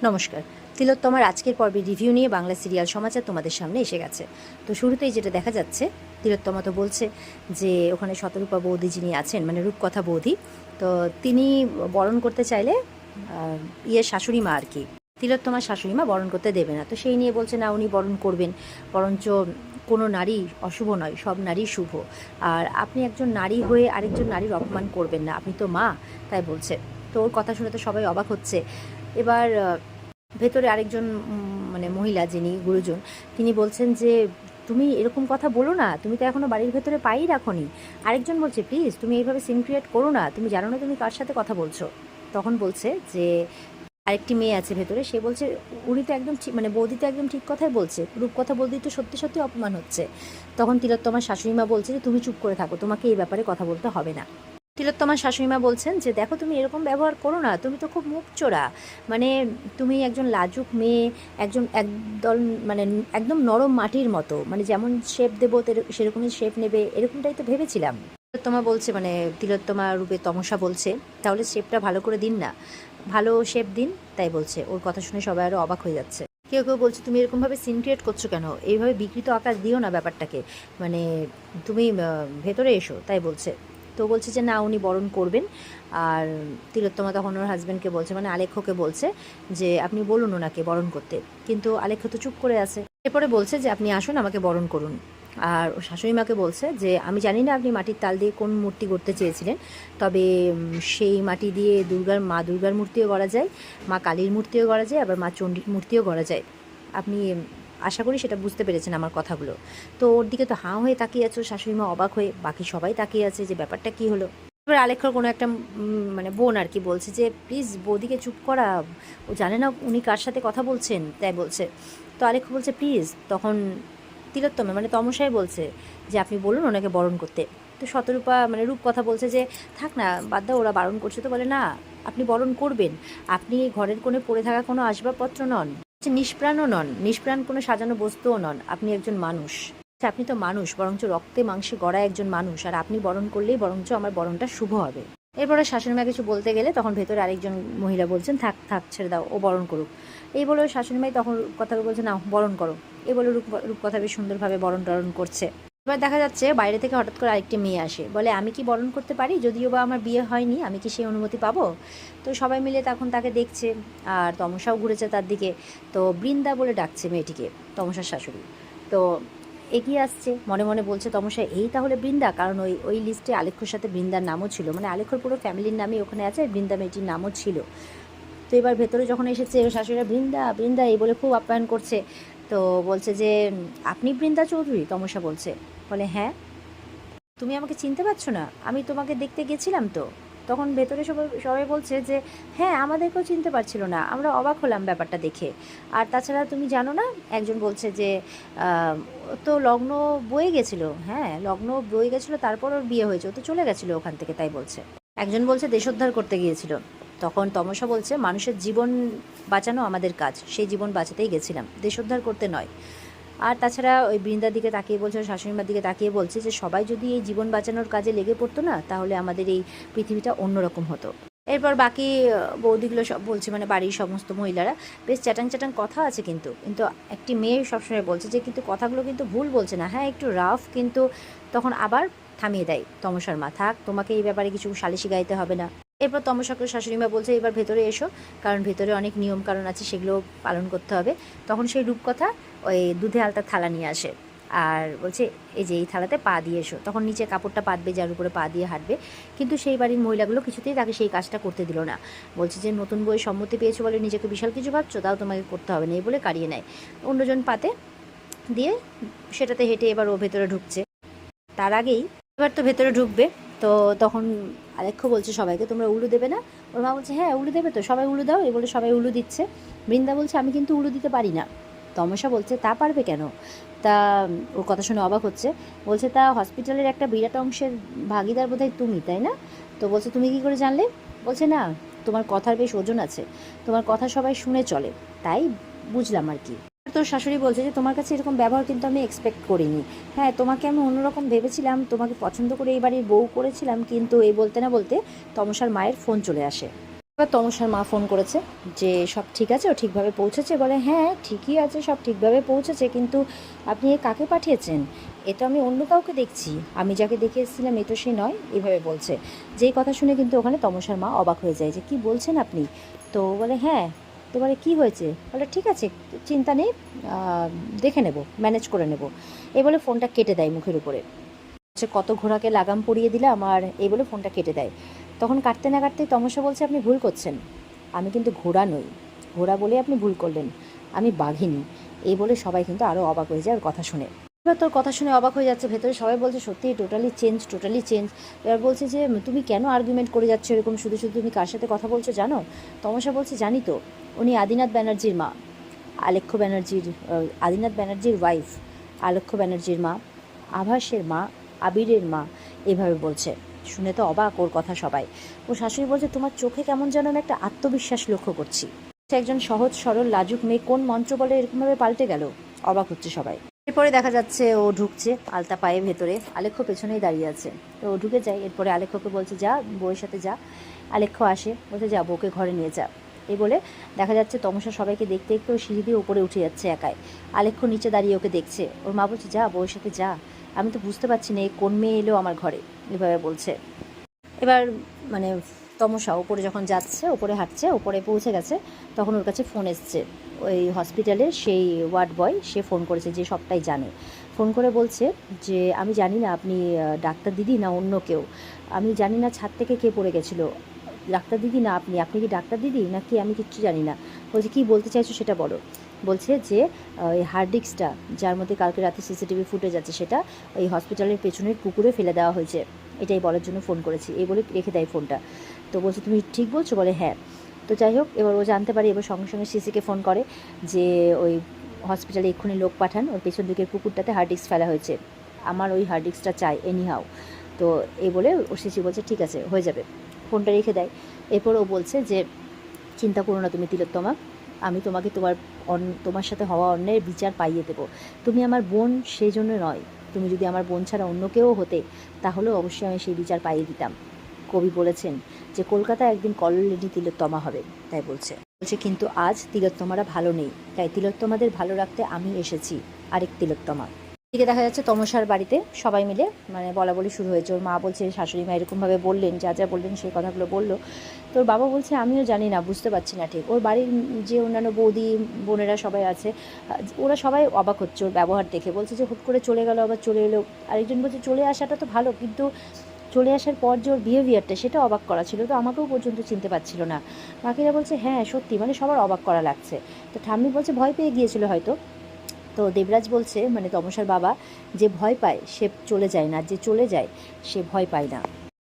নমস্কার। তিলোত্তমার আজকের পর্বের রিভিউ নিয়ে বাংলা সিরিয়াল সমাচার তোমাদের সামনে এসে গেছে। তো শুরুতেই যেটা দেখা যাচ্ছে, তিলোত্তমা তো বলছে যে ওখানে শতরূপা বৌদি যিনি আছেন, মানে রূপকথা বৌদি, তো তিনি বরণ করতে চাইলে শাশুড়ি মা আর কি, তিলোত্তমার শাশুড়ি মা বরণ করতে দেবে না। তো সেই নিয়ে বলছে না, উনি বরণ করবেন, বরঞ্চ কোনো নারী অশুভ নয়, সব নারী শুভ। আর আপনি একজন নারী হয়ে আরেকজন নারীর অপমান করবেন না, আপনি তো মা, তাই বলছে। তো ওর কথা শুনে তো সবাই অবাক হচ্ছে। এবার ভেতরে আরেকজন মানে মহিলা যিনি গুরুজন, তিনি বলছেন যে তুমি এরকম কথা বলো না, তুমি তো এখনও বাড়ির ভেতরে পাই রাখোনি। আরেকজন বলছে প্লিজ তুমি এইভাবে সিন ক্রিয়েট করো না, তুমি জানো না তুমি কার সাথে কথা বলছো। তখন বলছে যে আরেকটি মেয়ে আছে ভেতরে, সে বলছে উনি তো একদম ঠিক, মানে বৌদি তো একদম ঠিক কথাই বলছে, রূপকথা বৌদি তো সত্যি সত্যি অপমান হচ্ছে। তখন তিলোত্তমার শাশুড়িমা বলছে যে তুমি চুপ করে থাকো, তোমাকে এই ব্যাপারে কথা বলতে হবে না। তিলোত্তমার শাশুড়িমা বলছেন যে দেখো তুমি এরকম ব্যবহার করো না, তুমি তো খুব মুখ চোরা, মানে তুমি একজন লাজুক মেয়ে, একজন একদল মানে একদম নরম মাটির মতো, মানে যেমন শেপ দেবো সেরকমই শেপ নেবে, এরকমটাই তো ভেবেছিলাম। তিলোত্তমা বলছে, মানে তিলোত্তমা রূপে তমসা বলছে তাহলে শেপটা ভালো করে দিন না, ভালো শেপ দিন, তাই বলছে। ওর কথা শুনে সবাই আরও অবাক হয়ে যাচ্ছে। কেউ কেউ বলছে তুমি এরকমভাবে সিন ক্রিয়েট করছো কেন, এইভাবে বিকৃত আকার দিও না ব্যাপারটাকে, মানে তুমি ভেতরে এসো, তাই বলছে। তো বলছে যে না, উনি বরণ করবেন। আর তিলোত্তমা তখন ওর হাজব্যান্ডকে বলছে, মানে আলেখ্যকে বলছে যে আপনি বলুন ওনাকে বরণ করতে, কিন্তু আলেখ্য তো চুপ করে আছে। এরপরে বলছে যে আপনি আসুন, আমাকে বরণ করুন। আর ও শাশুড়ি মাকে বলছে যে আমি জানি না আপনি মাটির তাল দিয়ে কোন মূর্তি গড়তে চেয়েছিলেন, তবে সেই মাটি দিয়ে মা দুর্গার মূর্তিও গড়া যায়, মা কালীর মূর্তিও গড়া যায়, আবার মা চণ্ডীর মূর্তিও গড়া যায়। আপনি আশা করি সেটা বুঝতে পেরেছেন আমার কথাগুলো। তো ওর দিকে তো হাঁ হয়ে তাকিয়ে আছে শাশুড়ি মা, অবাক হয়ে, বাকি সবাই তাকিয়ে আছে যে ব্যাপারটা কী হলো। এবার আলেখ্যর কোনো একটা মানে বোন আর কি বলছে যে প্লিজ বৌদিকে চুপ করা, ও জানে না উনি কার সাথে কথা বলছেন, তাই বলছে। তো আলেখ্য বলছে প্লিজ। তখন তিলোত্তমা মানে তমসাই বলছে যে আপনি বলুন ওনাকে বরণ করতে। তো শতরূপা মানে রূপ কথা বলছে যে থাক না, বাদ দাও, ওরা বারণ করছে। তো বলে না, আপনি বরণ করবেন, আপনি ঘরের কোণে পড়ে থাকা কোনো আসবাবপত্র নন, নিষ্প্রাণও নন, নিষ্প্রাণ কোনো সাজানো বস্তুও নন, আপনি একজন মানুষ। আপনি তো মানুষ, বরঞ্চ রক্তে মাংসে গড়া একজন মানুষ, আর আপনি বরণ করলেই বরঞ্চ আমার বরণটা শুভ হবে। এরপরে শাশুড়িমা কিছু বলতে গেলে তখন ভেতরে আরেকজন মহিলা বলছেন থাক থাক ছেড়ে দাও, ও বরণ করুক। এই বলে শাশুড়িমাই তখন কথা বলছে না বরণ করো। এই বলে রূপকথা বেশ সুন্দরভাবে বরণ টরণ করছে। এবার দেখা যাচ্ছে বাইরে থেকে হঠাৎ করে আরেকটি মেয়ে আসে, বলে আমি কি বরণ করতে পারি, যদিও বা আমার বিয়ে হয়নি, আমি কি সেই অনুমতি পাবো? তো সবাই মিলে তখন তাকে দেখছে, আর তমসাও ঘুরেছে তার দিকে। তো বৃন্দা বলে ডাকছে মেয়েটিকে, তমসার শাশুড়ি। তো এগিয়ে আসছে, মনে মনে বলছে তমসা এই তাহলে বৃন্দা, কারণ ওই ওই লিস্টে আলেখ্যর সাথে বৃন্দার নামও ছিল, মানে আলেখ্যর পুরো ফ্যামিলির নামই ওখানে আছে, বৃন্দা মেয়েটির নামও ছিল। তো এবার ভেতরে যখন এসেছে শাশুড়িরা বৃন্দা বৃন্দা এই বলে খুব আপ্যায়ন করছে। তো বলছে যে আপনি বৃন্দা চৌধুরী? তমসা বলছে, বলে হ্যাঁ। তুমি আমাকে চিনতে পারছো না? আমি তোমাকে দেখতে গেছিলাম তো। তখন ভেতরে সবাই সবাই বলছে যে হ্যাঁ, আমাদেরকেও চিনতে পারছিল না, আমরা অবাক হলাম ব্যাপারটা দেখে। আর তাছাড়া তুমি জানো না, একজন বলছে যে ও তো লগ্ন বয়ে গেছিলো, হ্যাঁ লগ্ন বয়ে গেছিলো, তারপর ওর বিয়ে হয়েছে, ও তো চলে গেছিলো ওখান থেকে, তাই বলছে। একজন বলছে দেশোদ্ধার করতে গিয়েছিল। তখন তমসা বলছে মানুষের জীবন বাঁচানো আমাদের কাজ, সেই জীবন বাঁচাতেই গেছিলাম, দেশোদ্ধার করতে নয়। আর তাছাড়া ওই বৃন্দার দিকে তাকিয়ে বলছে, শাশুড়িমার দিকে তাকিয়ে বলছে যে সবাই যদি এই জীবন বাঁচানোর কাজে লেগে পড়তো না, তাহলে আমাদের এই পৃথিবীটা অন্যরকম হতো। এরপর বাকি বৌদিগুলো সব বলছে, মানে বাড়ির সমস্ত মহিলারা, বেশ চ্যাটাং চ্যাটাং কথা আছে, কিন্তু কিন্তু একটি মেয়ে সবসময় বলছে যে কিন্তু কথাগুলো কিন্তু ভুল বলছে না, হ্যাঁ একটু রাফ, কিন্তু তখন আবার থামিয়ে দেয় তমসার মা, থাক তোমাকে এই ব্যাপারে কিছু সালিশি গাইতে হবে না। এরপর তমসাকে শাশুড়িমা বলছে এবার ভেতরে এসো, কারণ ভেতরে অনেক নিয়ম কারণ আছে, সেগুলো পালন করতে হবে। তখন সেই রূপকথা ওই দুধে আলতা থালা নিয়ে আসে, আর বলছে এই যে এই থালাতে পা দিয়ে এসো। তখন নিচে কাপড়টা পাতবে, যার উপরে পা দিয়ে হাঁটবে, কিন্তু সেই বাড়ির মহিলাগুলো কিছুতেই তাকে সেই কাজটা করতে দিল না। বলছে যে নতুন বই সম্মতি পেয়েছো বলে নিজেকে বিশাল কিছু ভাবছো, তাও তোমাকে করতে হবে না, এই বলে কাড়িয়ে নেয়। অন্যজন পাতে দিয়ে সেটাতে হেঁটে এবার ও ভেতরে ঢুকছে। তার আগেই এবার তো ভেতরে ঢুকবে। তো তখন আলেখ্য বলছে সবাইকে তোমরা উলু দেবে না? ওর মা বলছে হ্যাঁ উলু দেবে তো, সবাই উলু দাও, এই বলে সবাই উলু দিচ্ছে। বৃন্দা বলছে আমি কিন্তু উলু দিতে পারি না। তমসা বলছে তা পারবে কেন? তা ওর কথা শুনে অবাক হচ্ছে। বলছে তা হসপিটালের একটা বিরাট অংশের ভাগিদার বোধহয় তুমি, তাই না? তো বলছে তুমি কী করে জানলে? বলছে না, তোমার কথার বেশ ওজন আছে, তোমার কথা সবাই শুনে চলে, তাই বুঝলাম আর কি। তোর শাশুড়ি বলছে যে তোমার কাছে এরকম ব্যবহার কিন্তু আমি এক্সপেক্ট করিনি। হ্যাঁ তোমাকে আমি অন্যরকম ভেবেছিলাম, তোমাকে পছন্দ করে এই বাড়ির বউ করেছিলাম, কিন্তু এই বলতে না বলতে তমসার মায়ের ফোন চলে আসে। এবার তমসার মা ফোন করেছে যে সব ঠিক আছে, ও ঠিকভাবে পৌঁছেছে? বলে হ্যাঁ ঠিকই আছে, সব ঠিকভাবে পৌঁছেছে, কিন্তু আপনি এ কাকে পাঠিয়েছেন? এ তো আমি অন্য কাউকে দেখছি, আমি যাকে দেখে এসেছিলাম এ তো সে নয়, এভাবে বলছে। যেই কথা শুনে কিন্তু ওখানে তমসার মা অবাক হয়ে যায় যে কি বলছেন আপনি। তো বলে হ্যাঁ। তো বলে কী হয়েছে? বলে ঠিক আছে, চিন্তা নেই, দেখে নেব, ম্যানেজ করে নেব। এই বলে ফোনটা কেটে দেয় মুখের উপরে। হচ্ছে কত ঘোড়াকে লাগাম পরিয়ে দিলাম, আর এই বলে ফোনটা কেটে দেয়। তখন কাটতে না কাটতেই তমসা বলছে আপনি ভুল করছেন, আমি কিন্তু ঘোড়া নই, ঘোড়া বলে আপনি ভুল করলেন, আমি বাঘিনী। এই বলে সবাই কিন্তু আরও অবাক হয়ে যায় ওর কথা শুনে। এবার তোর কথা শুনে অবাক হয়ে যাচ্ছে, ভেতরে সবাই বলছে সত্যি টোটালি চেঞ্জ, টোটালি চেঞ্জ। এবার বলছে যে তুমি কেন আর্গুমেন্ট করে যাচ্ছ এরকম, শুধু শুধু তুমি কার সাথে কথা বলছো জানো? তমসা বলছে জানি তো, উনি আদিনাথ ব্যানার্জির মা, আলেখ্য ব্যানার্জির, আদিনাথ ব্যানার্জির ওয়াইফ, আলেখ্য ব্যানার্জির মা, আভাসের মা, আবিরের মা, এভাবে বলছে। শুনে তো অবাক ওর কথা সবাই। ও শাশুড়ি বলছে তোমার চোখে কেমন যেন আমি একটা আত্মবিশ্বাস লক্ষ্য করছি, সে একজন সহজ সরল লাজুক মেয়ে কোন মন্ত্র বলে এরকমভাবে পাল্টে গেল। অবাক হচ্ছে সবাই। এরপরে দেখা যাচ্ছে ও ঢুকছে আলতা পায়ে ভেতরে, আলেখ্য পেছনেই দাঁড়িয়ে আছে। তো ও ঢুকে যায়, এরপরে আলেখ্যকে বলছে যা বউয়ের সাথে যা। আলেখ্য আসে, বলছে যা বউকে ঘরে নিয়ে যা। এই বলে দেখা যাচ্ছে তমসা সবাইকে দেখতে দেখতে ও সিঁড়ি দিয়ে উপরে উঠে যাচ্ছে একাই। আলেখ্য নিচে দাঁড়িয়ে ওকে দেখছে। ওর মা বলছে যা বউয়ের সাথে যা, আমি তো বুঝতে পারছি না কোন মেয়ে এলো আমার ঘরে, এভাবে বলছে। এবার মানে তমসা ওপরে যখন যাচ্ছে, ওপরে হাঁটছে, ওপরে পৌঁছে গেছে, তখন ওর কাছে ফোন এসছে। ওই হসপিটালের সেই ওয়ার্ড বয় সে ফোন করেছে, যে সবটাই জানে। ফোন করে বলছে যে আমি জানি না আপনি ডাক্তার দিদি না অন্য কেউ, আমি জানি না ছাদ থেকে কে পড়ে গেছিলো, ডাক্তার দিদি না আপনি, আপনি কি ডাক্তার দিদি নাকি আমি কিচ্ছু জানি না। বলছে কী বলতে চাইছো সেটা বলো। বলছে যে ওই হার্ড ডিস্কটা যার মধ্যে কালকে রাতে সিসিটিভি ফুটেজ আছে সেটা ওই হসপিটালের পেছনের পুকুরে ফেলে দেওয়া হয়েছে, এটাই বলার জন্য ফোন করেছি, এই বলে রেখে দেয় ফোনটা। তো বলছে তুমি ঠিক বলছো? বলে হ্যাঁ। তো যাই হোক, এবার ও জানতে পারে, এবার সঙ্গে সঙ্গে সিসিকে ফোন করে যে ওই হসপিটালে এক্ষুনি লোক পাঠান, ওর পেছন দিকের পুকুরটাতে হার্ড ডিস্ক ফেলা হয়েছে, আমার ওই হার্ড ডিস্কটা চাই এনিহাও। তো এই বলে ও সিসি বলছে ঠিক আছে হয়ে যাবে, ফোনটা রেখে দেয়। এরপর ও বলছে যে চিন্তা করো না তুমি তিলোত্তমা, আমি তোমাকে তোমার সাথে হওয়া অন্যায়ের বিচার পাইয়ে দেবো। তুমি আমার বোন সেই জন্য নয়, তুমি যদি আমার বোন ছাড়া অন্য কেউ হতে তাহলেও অবশ্যই আমি সেই বিচার পাইয়ে দিতাম। কবি বলেছেন যে কলকাতা একদিন কললেডি তিলোত্তমা হবে, তাই বলছে। কিন্তু আজ তিলোত্তমারা ভালো নেই, তাই তিলোত্তমাদের ভালো রাখতে আমি এসেছি, আরেক তিলোত্তমা। এদিকে দেখা যাচ্ছে তমসার বাড়িতে সবাই মিলে মানে বলা বলি শুরু হয়েছে। ওর মা বলছে শাশুড়ি মা এরকমভাবে বললেন, যা যা বললেন সেই কথাগুলো বললো। তোর বাবা বলছে আমিও জানি না, বুঝতে পারছি না ঠিক। ওর বাড়ির যে অন্যান্য বৌদি বোনেরা সবাই আছে, ওরা সবাই অবাক হচ্ছে ওর ব্যবহার দেখে। বলছে যে হুট করে চলে গেল, আবার চলে এলো। আরেকজন বলছে চলে আসাটা তো ভালো, কিন্তু চলে আসার পর যে ওর বিহেভিয়ারটা সেটা অবাক করা ছিল, তো আমাকেও পর্যন্ত চিনতে পারছিল না। বাকিরা বলছে হ্যাঁ সত্যি, মানে সবার অবাক করা লাগছে। তো ঠাম্মি বলছে ভয় পেয়ে গিয়েছিল হয়তো। তো দেবরাজ বলছে মানে তমসার বাবা, যে ভয় পায় সে চলে যায় না, যে চলে যায় সে ভয় পায় না।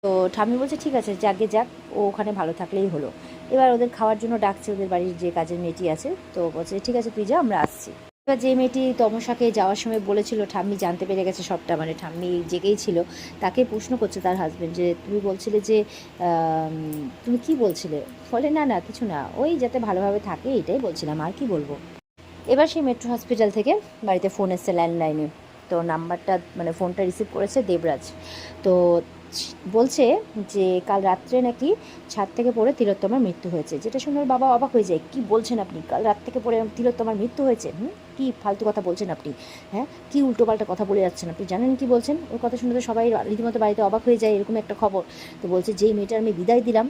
তো ঠাম্মি বলছে ঠিক আছে যাকে যাক, ও ওখানে ভালো থাকলেই হলো। এবার ওদের খাওয়ার জন্য ডাকছে ওদের বাড়ির যে কাজের মেয়েটি আছে, তো বলছে ঠিক আছে তুই যা আমরা আসছি। এবার যে মেয়েটি তমসাকে যাওয়ার সময় বলেছিল, ঠাম্মি জানতে পেরে গেছে সবটা, মানে ঠাম্মি জেগেই ছিল, তাকে প্রশ্ন করছে তার হাজব্যান্ড যে তুমি বলছিলে যে তুমি কি বলছিলে? বলে না না কিছু না, ওই যাতে ভালোভাবে থাকে এটাই বলছিলাম, আর কি বলবো। এবার সেই মেট্রো হসপিটাল থেকে বাড়িতে ফোন এসছে ল্যান্ডলাইনে। তো নাম্বারটা মানে ফোনটা রিসিভ করেছে দেবরাজ। তো বলছে যে কাল রাত্রে নাকি ছাদ থেকে পড়ে তিলোত্তমার মৃত্যু হয়েছে, যেটা শুনে ওর বাবা অবাক হয়ে যায়। কি বলছেন আপনি? কাল রাত থেকে পড়ে তিলোত্তমার মৃত্যু হয়েছে? কি ফালতু কথা বলছেন আপনি? হ্যাঁ, কি উল্টোপাল্টা কথা বলে যাচ্ছেন আপনি? জানেন কি বলছেন? ওর কথা শুনে তো সবাই রীতিমতো বাড়িতে অবাক হয়ে যায়, এরকম একটা খবর। তো বলছে যেই মেয়েটার আমি বিদায় দিলাম,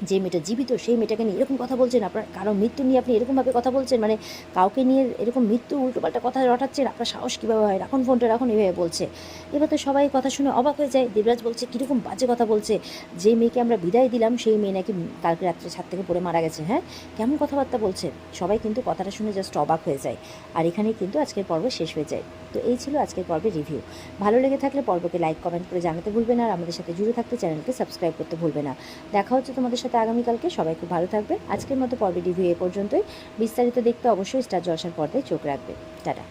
যে মেয়েটা জীবিত সেই মেয়েটাকে নিয়ে এরকম কথা বলছেন, আপনার কারো মৃত্যু নিয়ে আপনি এরকমভাবে কথা বলছেন, মানে কাউকে নিয়ে এরকম মৃত্যু উল্টোপাল্টা কথা রটাচ্ছেন, আপনার সাহস কীভাবে হয়? রাখুন ফোনটা রাখুন, এভাবে বলছে। এবার তো সবাই কথা শুনে অবাক হয়ে যায়। দেবরাজ বলছে কীরকম বাজে কথা বলছে, যে মেয়েকে আমরা বিদায় দিলাম সেই মেয়ে নাকি কালকে রাত্রে ছাদ থেকে পড়ে মারা গেছে। হ্যাঁ, কেমন কথাবার্তা বলছে। সবাই কিন্তু কথাটা শুনে জাস্ট অবাক হয়ে যায়। আর এখানেই কিন্তু আজকের পর্ব শেষ হয়ে যায়। তো এই ছিল আজকের পর্বের রিভিউ। ভালো লেগে থাকলে পর্বকে লাইক কমেন্ট করে জানাতে ভুলবে না, আর আমাদের সাথে জুড়ে থাকতে চ্যানেলকে সাবস্ক্রাইব করতে ভুলবে না। দেখা হচ্ছে তোমাদের সাথে আগামীকালকে। সবাই খুব ভালো থাকবে। আজকের মতো পর্বের রিভিউ এ পর্যন্তই। বিস্তারিত দেখতে অবশ্যই স্টার জলসার পর্দায় চোখ রাখবে। টাটা।